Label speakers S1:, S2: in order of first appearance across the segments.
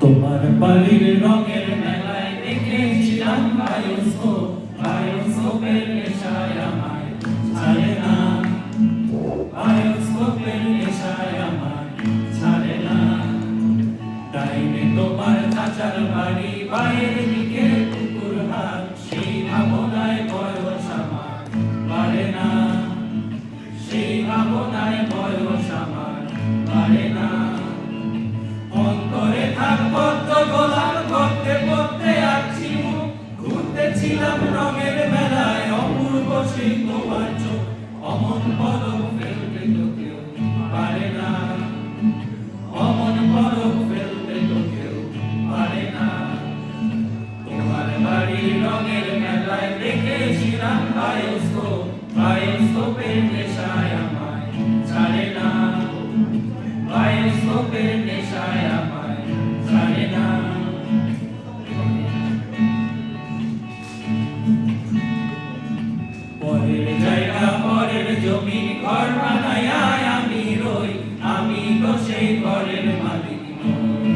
S1: তোমার বাড়ির রঙের মেলায় দেখেছিলাম বায়োস্কোপের নেশায় আমায় ছাড়ে না, বায়োস্কোপের নেশায় আমায় ছাড়ে না। টাইমে তোমার চাচার বাড়ি বাইরের দিকে পুকুর হাট, সেই ভাবনায় বয়স আমার বাড়ে না, সেই ভাবনায় বয়স আমার বাড়ে না। অন্তরে থাকবো তো গোলাপ করতে করতে আছি মুখ, ঘুরতেছিলাম রঙের মেলায় অপূর্ব সেই তোমার চোখ, অমন পদক ফেলতে তো কেউ পারে না, অমন পদক ফেলতে তো কেউ পারে না। তোমার বাড়ির রঙের মেলায় দেখেছিলাম বায়োস্কোপের নেশায় আমায় ছাড়ে না, বায়োস্কোপের নেশায় আমায় ছাড়ে না। পরের জায়গা পরের জমি ঘর বানায় আমি রই, আমি তো সেই ঘরের মালিক নই।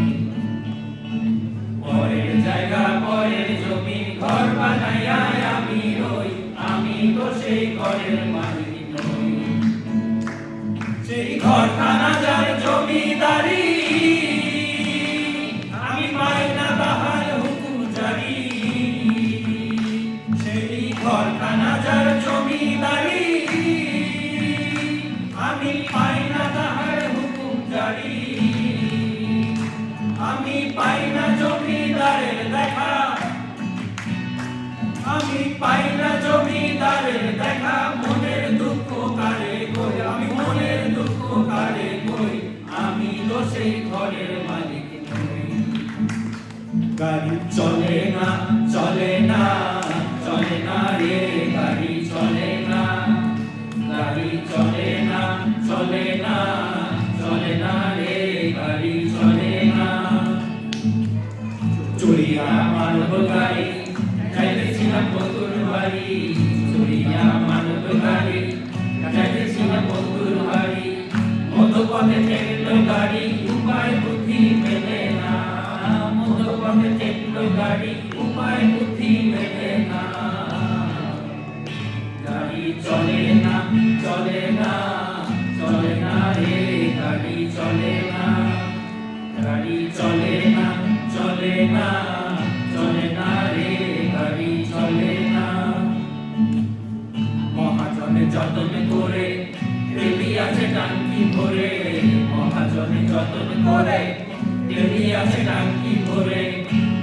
S1: পরের জায়গা পরের জমি ঘর বানায় আমি রই, আমি তো সেই ঘরের মালিক নই। সেই ঘরখানা যার জমিদারি, আমি পাই না তাহার হুকুম জারি। সেই ঘরখানা যার জমিদারি, আমি পাই না তাহার হুকুম জারি। আমি পাই না জমিদারের দেখা, আমি পাই না জমিদারের দেখা। মনের দুঃখ কারে কই, আমি মনের দুঃখ কারে কই, আমি তো সেই ঘরের মালিক নই। গাড়ি চলে না চলে না চলে না রে, গাড়ি চলে না, গাড়ি চলে না চলে না চলে না রে, গাড়ি চলে না। চুরিয়া মানব গাড়ি যাইতেছিলাম বন্ধুর বাড়ি, চুরিয়া মানব গাড়ি যাইতেছিলাম বন্ধুর বাড়ি। মধ্যপথে ঠেকলো গাড়ি, উপায় বুদ্ধি মেলে না, মধ্যপথে ঠেকলো গাড়ি, উপায় বুদ্ধি মেলে না। গাড়ি চলে না চলে না চলে না রে, গাড়ি চলে না, গাড়ি চলে না চলে না চলে না রে, গাড়ি চলে না। মহাজনে যতন করে তেলি আছে টাঙ্কি ভরে, মহাজনে যতন করে তেলি আছে টাঙ্কি ভরে।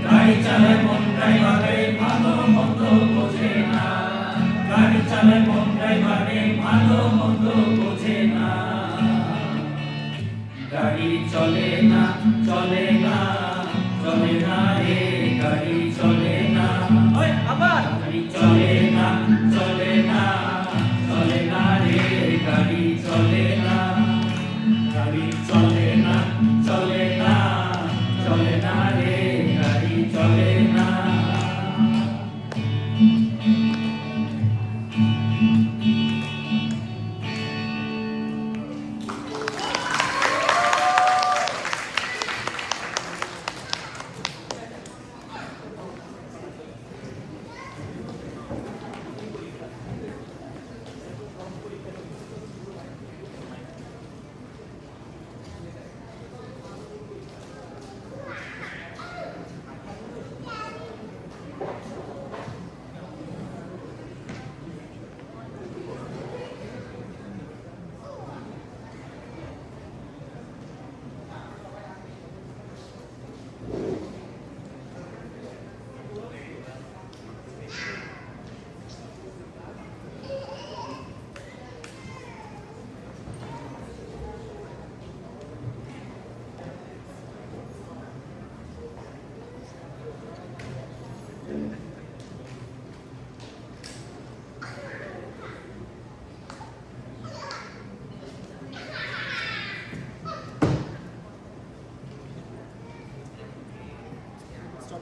S1: গাড়ি চালায় মন ড্রাইভারে ভালো মন্দ বোঝে না, গাড়ি চালায় মন ড্রাইভারে ভালো মন্দ বোঝে না। গাড়ি চলে না চলে না চলে না রে, গাড়ি চলে না, আবার গাড়ি চলে না চলে না চলে না রে, গাড়ি চলে না, গাড়ি চলে না চলে না চলে না রে, গাড়ি চলে না।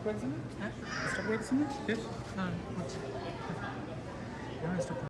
S2: করে দিচ্ছেন না?
S3: হ্যাঁ
S2: স্টপ করে দিচ্ছেন না? শেষ?
S3: হ্যাঁ হচ্ছে
S2: হ্যাঁ স্টপ